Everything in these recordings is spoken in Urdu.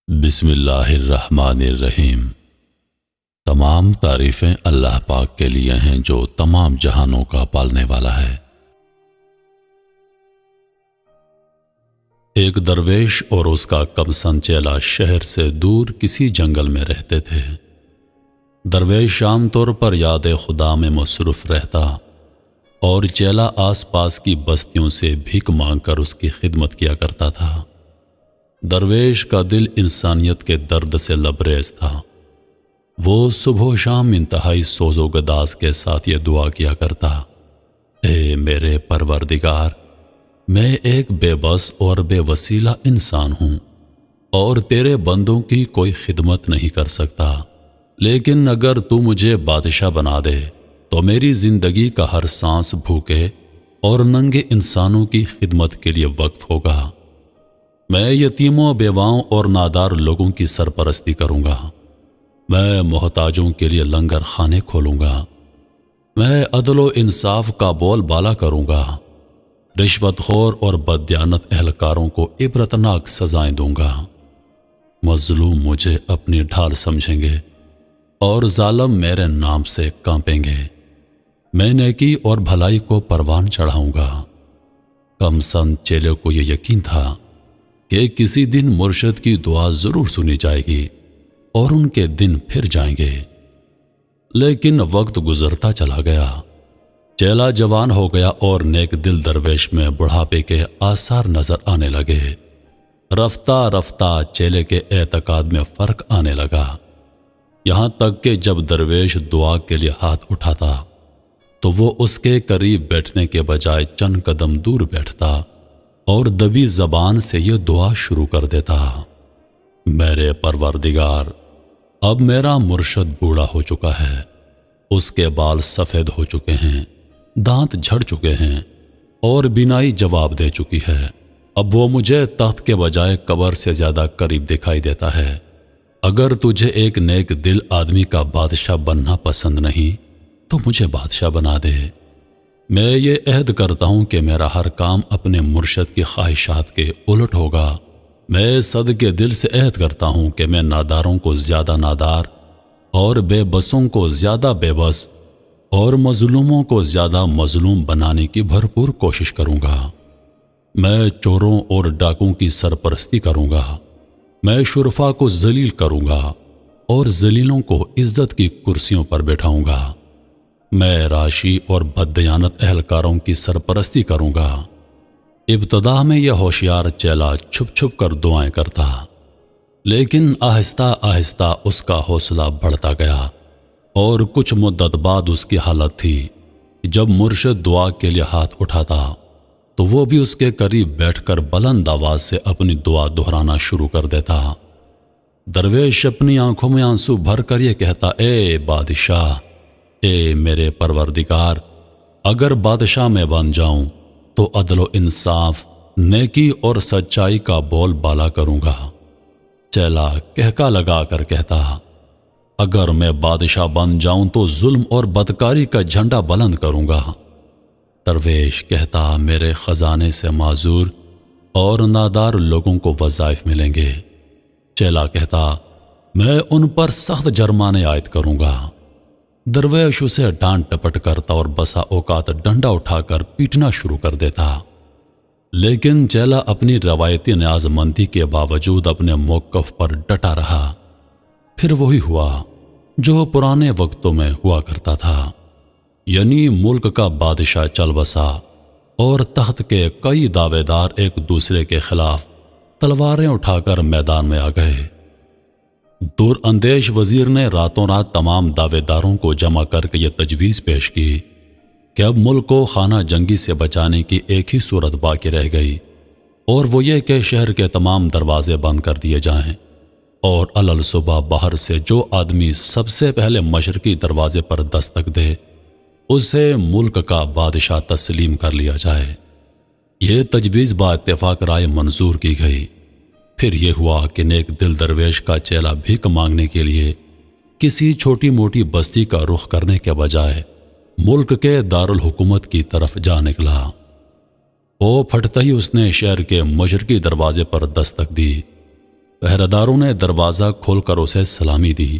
بسم اللہ الرحمن الرحیم۔ تمام تعریفیں اللہ پاک کے لیے ہیں جو تمام جہانوں کا پالنے والا ہے۔ ایک درویش اور اس کا کمسن چیلا شہر سے دور کسی جنگل میں رہتے تھے۔ درویش عام طور پر یاد خدا میں مصروف رہتا اور چیلا آس پاس کی بستیوں سے بھیک مانگ کر اس کی خدمت کیا کرتا تھا۔ درویش کا دل انسانیت کے درد سے لبریز تھا۔ وہ صبح و شام انتہائی سوز و گداز کے ساتھ یہ دعا کیا کرتا: اے میرے پروردگار، میں ایک بے بس اور بے وسیلہ انسان ہوں اور تیرے بندوں کی کوئی خدمت نہیں کر سکتا، لیکن اگر تو مجھے بادشاہ بنا دے تو میری زندگی کا ہر سانس بھوکے اور ننگے انسانوں کی خدمت کے لیے وقف ہوگا۔ میں یتیموں، بیواؤں اور نادار لوگوں کی سرپرستی کروں گا۔ میں محتاجوں کے لیے لنگر خانے کھولوں گا۔ میں عدل و انصاف کا بول بالا کروں گا۔ رشوت خور اور بددیانت اہلکاروں کو عبرتناک سزائیں دوں گا۔ مظلوم مجھے اپنی ڈھال سمجھیں گے اور ظالم میرے نام سے کانپیں گے۔ میں نیکی اور بھلائی کو پروان چڑھاؤں گا۔ کمسن چیلے کو یہ یقین تھا کہ کسی دن مرشد کی دعا ضرور سنی جائے گی اور ان کے دن پھر جائیں گے۔ لیکن وقت گزرتا چلا گیا۔ چیلا جوان ہو گیا اور نیک دل درویش میں بڑھاپے کے آثار نظر آنے لگے۔ رفتہ رفتہ چیلے کے اعتقاد میں فرق آنے لگا، یہاں تک کہ جب درویش دعا کے لیے ہاتھ اٹھاتا تو وہ اس کے قریب بیٹھنے کے بجائے چند قدم دور بیٹھتا اور دبی زبان سے یہ دعا شروع کر دیتا: میرے پروردگار، اب میرا مرشد بوڑھا ہو چکا ہے، اس کے بال سفید ہو چکے ہیں، دانت جھڑ چکے ہیں اور بینائی جواب دے چکی ہے۔ اب وہ مجھے تخت کے بجائے قبر سے زیادہ قریب دکھائی دیتا ہے۔ اگر تجھے ایک نیک دل آدمی کا بادشاہ بننا پسند نہیں تو مجھے بادشاہ بنا دے۔ میں یہ عہد کرتا ہوں کہ میرا ہر کام اپنے مرشد کی خواہشات کے الٹ ہوگا۔ میں صدقے دل سے عہد کرتا ہوں کہ میں ناداروں کو زیادہ نادار اور بے بسوں کو زیادہ بے بس اور مظلوموں کو زیادہ مظلوم بنانے کی بھرپور کوشش کروں گا۔ میں چوروں اور ڈاکوں کی سرپرستی کروں گا۔ میں شرفا کو ذلیل کروں گا اور ذلیلوں کو عزت کی کرسیوں پر بٹھاؤں گا۔ میں راشی اور بددیانت اہلکاروں کی سرپرستی کروں گا۔ ابتدا میں یہ ہوشیار چیلا چھپ چھپ کر دعائیں کرتا، لیکن آہستہ آہستہ اس کا حوصلہ بڑھتا گیا اور کچھ مدت بعد اس کی حالت تھی جب مرشد دعا کے لیے ہاتھ اٹھاتا تو وہ بھی اس کے قریب بیٹھ کر بلند آواز سے اپنی دعا دہرانا شروع کر دیتا۔ درویش اپنی آنکھوں میں آنسو بھر کر یہ کہتا: اے بادشاہ، اے میرے پروردگار، اگر بادشاہ میں بن جاؤں تو عدل و انصاف، نیکی اور سچائی کا بول بالا کروں گا۔ چیلا کہکا لگا کر کہتا: اگر میں بادشاہ بن جاؤں تو ظلم اور بدکاری کا جھنڈا بلند کروں گا۔ درویش کہتا: میرے خزانے سے معذور اور نادار لوگوں کو وظائف ملیں گے۔ چیلا کہتا: میں ان پر سخت جرمانے عائد کروں گا۔ درویش اسے ڈانٹ ٹپٹ کرتا اور بسا اوقات ڈنڈا اٹھا کر پیٹنا شروع کر دیتا، لیکن چیلا اپنی روایتی نیاز مندی کے باوجود اپنے موقف پر ڈٹا رہا۔ پھر وہی ہوا جو پرانے وقتوں میں ہوا کرتا تھا، یعنی ملک کا بادشاہ چل بسا اور تخت کے کئی دعوے دار ایک دوسرے کے خلاف تلواریں اٹھا کر میدان میں آ گئے۔ دور اندیش وزیر نے راتوں رات تمام دعوے داروں کو جمع کر کے یہ تجویز پیش کی کہ اب ملک کو خانہ جنگی سے بچانے کی ایک ہی صورت باقی رہ گئی، اور وہ یہ کہ شہر کے تمام دروازے بند کر دیے جائیں اور علل صبح باہر سے جو آدمی سب سے پہلے مشرقی دروازے پر دستک دے اسے ملک کا بادشاہ تسلیم کر لیا جائے۔ یہ تجویز با اتفاق رائے منظور کی گئی۔ پھر یہ ہوا کہ نیک دل درویش کا چیلا بھیک مانگنے کے لیے کسی چھوٹی موٹی بستی کا رخ کرنے کے بجائے ملک کے دارالحکومت کی طرف جا نکلا۔ وہ پھٹتے ہی اس نے شہر کے مشرقی دروازے پر دستک دی پہرےداروں نے دروازہ کھول کر اسے سلامی دی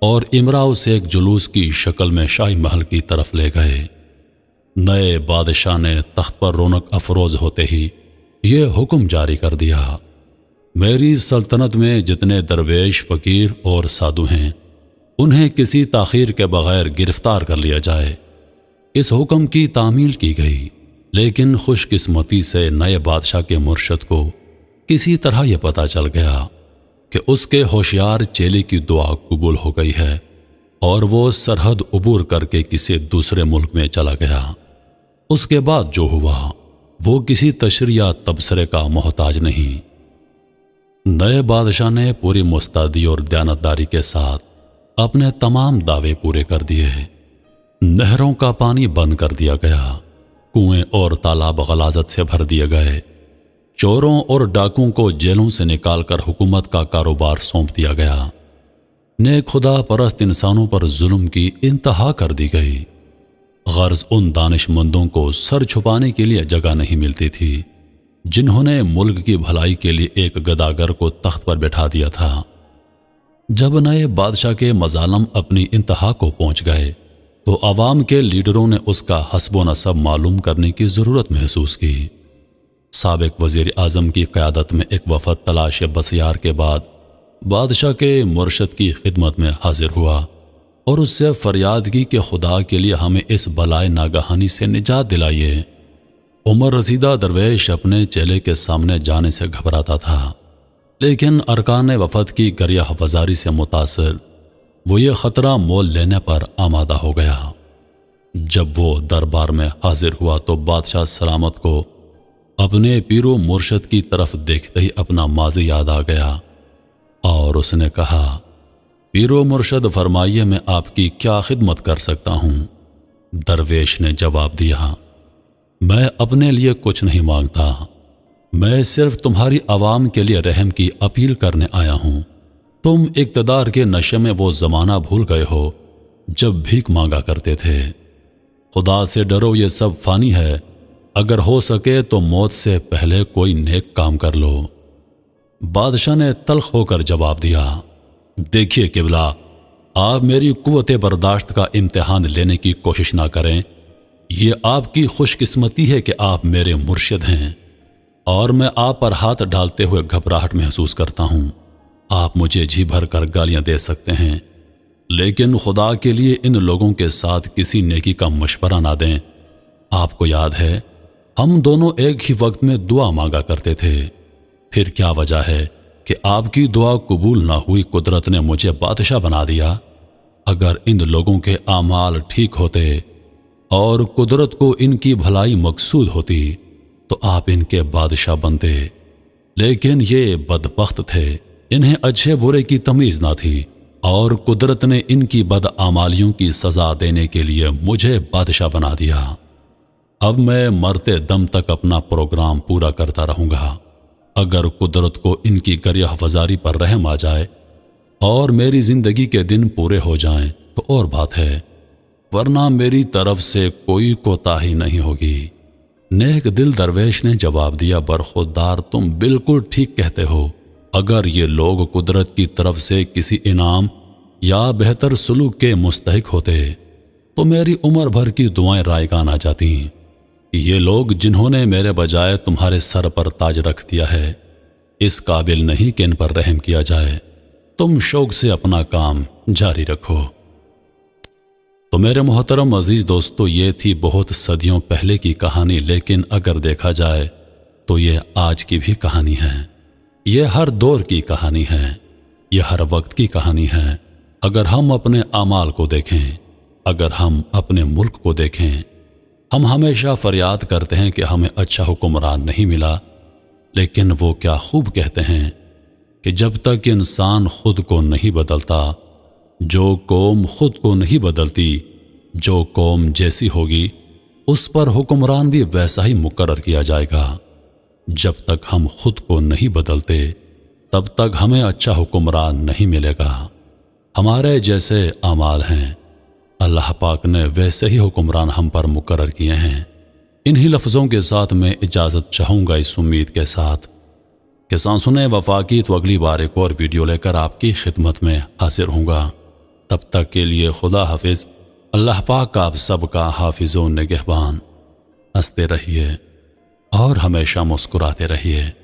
اور امرا اسے ایک جلوس کی شکل میں شاہی محل کی طرف لے گئے۔ نئے بادشاہ نے تخت پر رونق افروز ہوتے ہی یہ حکم جاری کر دیا، میری سلطنت میں جتنے درویش، فقیر اور سادھو ہیں انہیں کسی تاخیر کے بغیر گرفتار کر لیا جائے۔ اس حکم کی تعمیل کی گئی، لیکن خوش قسمتی سے نئے بادشاہ کے مرشد کو کسی طرح یہ پتہ چل گیا کہ اس کے ہوشیار چیلے کی دعا قبول ہو گئی ہے اور وہ سرحد عبور کر کے کسی دوسرے ملک میں چلا گیا۔ اس کے بعد جو ہوا وہ کسی تشریح یا تبصرے کا محتاج نہیں۔ نئے بادشاہ نے پوری مستعدی اور دیانتداری کے ساتھ اپنے تمام دعوے پورے کر دیے۔ نہروں کا پانی بند کر دیا گیا، کنویں اور تالاب غلاظت سے بھر دیے گئے، چوروں اور ڈاکوں کو جیلوں سے نکال کر حکومت کا کاروبار سونپ دیا گیا، نیک خدا پرست انسانوں پر ظلم کی انتہا کر دی گئی۔ غرض ان دانش مندوں کو سر چھپانے کے لیے جگہ نہیں ملتی تھی جنہوں نے ملک کی بھلائی کے لیے ایک گداگر کو تخت پر بٹھا دیا تھا۔ جب نئے بادشاہ کے مظالم اپنی انتہا کو پہنچ گئے تو عوام کے لیڈروں نے اس کا حسب و نسب معلوم کرنے کی ضرورت محسوس کی۔ سابق وزیر اعظم کی قیادت میں ایک وفد تلاش بسیار کے بعد بادشاہ کے مرشد کی خدمت میں حاضر ہوا اور اس سے فریاد کی کہ خدا کے لیے ہمیں اس بلائے ناگہانی سے نجات دلائیے۔ عمر رسیدہ درویش اپنے چیلے کے سامنے جانے سے گھبراتا تھا، لیکن ارکان وفد کی گریہ وزاری سے متاثر وہ یہ خطرہ مول لینے پر آمادہ ہو گیا۔ جب وہ دربار میں حاضر ہوا تو بادشاہ سلامت کو اپنے پیر و مرشد کی طرف دیکھتے ہی اپنا ماضی یاد آ گیا اور اس نے کہا، پیر و مرشد فرمائیے میں آپ کی کیا خدمت کر سکتا ہوں؟ درویش نے جواب دیا، میں اپنے لیے کچھ نہیں مانگتا، میں صرف تمہاری عوام کے لیے رحم کی اپیل کرنے آیا ہوں۔ تم اقتدار کے نشے میں وہ زمانہ بھول گئے ہو جب بھیک مانگا کرتے تھے۔ خدا سے ڈرو، یہ سب فانی ہے، اگر ہو سکے تو موت سے پہلے کوئی نیک کام کر لو۔ بادشاہ نے تلخ ہو کر جواب دیا، دیکھیے قبلہ، آپ میری قوت برداشت کا امتحان لینے کی کوشش نہ کریں، یہ آپ کی خوش قسمتی ہے کہ آپ میرے مرشد ہیں اور میں آپ پر ہاتھ ڈالتے ہوئے گھبراہٹ محسوس کرتا ہوں۔ آپ مجھے جی بھر کر گالیاں دے سکتے ہیں، لیکن خدا کے لیے ان لوگوں کے ساتھ کسی نیکی کا مشورہ نہ دیں۔ آپ کو یاد ہے ہم دونوں ایک ہی وقت میں دعا مانگا کرتے تھے، پھر کیا وجہ ہے کہ آپ کی دعا قبول نہ ہوئی؟ قدرت نے مجھے بادشاہ بنا دیا۔ اگر ان لوگوں کے اعمال ٹھیک ہوتے اور قدرت کو ان کی بھلائی مقصود ہوتی تو آپ ان کے بادشاہ بنتے، لیکن یہ بدبخت تھے، انہیں اچھے برے کی تمیز نہ تھی اور قدرت نے ان کی بدعمالیوں کی سزا دینے کے لیے مجھے بادشاہ بنا دیا۔ اب میں مرتے دم تک اپنا پروگرام پورا کرتا رہوں گا۔ اگر قدرت کو ان کی گریہ وزاری پر رحم آ جائے اور میری زندگی کے دن پورے ہو جائیں تو اور بات ہے، ورنہ میری طرف سے کوئی کوتاہی نہیں ہوگی۔ نیک دل درویش نے جواب دیا، برخودار، تم بالکل ٹھیک کہتے ہو۔ اگر یہ لوگ قدرت کی طرف سے کسی انعام یا بہتر سلوک کے مستحق ہوتے تو میری عمر بھر کی دعائیں رائگان آ جاتی۔ یہ لوگ جنہوں نے میرے بجائے تمہارے سر پر تاج رکھ دیا ہے، اس قابل نہیں کہ ان پر رحم کیا جائے۔ تم شوق سے اپنا کام جاری رکھو۔ تو میرے محترم عزیز دوستو، یہ تھی بہت صدیوں پہلے کی کہانی، لیکن اگر دیکھا جائے تو یہ آج کی بھی کہانی ہے۔ یہ ہر دور کی کہانی ہے، یہ ہر وقت کی کہانی ہے۔ اگر ہم اپنے اعمال کو دیکھیں، اگر ہم اپنے ملک کو دیکھیں، ہم ہمیشہ فریاد کرتے ہیں کہ ہمیں اچھا حکمران نہیں ملا، لیکن وہ کیا خوب کہتے ہیں کہ جب تک انسان خود کو نہیں بدلتا، جو قوم خود کو نہیں بدلتی، جو قوم جیسی ہوگی اس پر حکمران بھی ویسا ہی مقرر کیا جائے گا۔ جب تک ہم خود کو نہیں بدلتے تب تک ہمیں اچھا حکمران نہیں ملے گا۔ ہمارے جیسے اعمال ہیں، اللہ پاک نے ویسے ہی حکمران ہم پر مقرر کیے ہیں۔ انہی لفظوں کے ساتھ میں اجازت چاہوں گا، اس امید کے ساتھ کہ سانسنے وفا کی تو اگلی بار ایک اور ویڈیو لے کر آپ کی خدمت میں حاضر ہوں گا۔ تب تک کے لیے خدا حافظ۔ اللہ پاک آپ سب کا حافظ و نگہبان۔ ہنستے رہیے اور ہمیشہ مسکراتے رہیے۔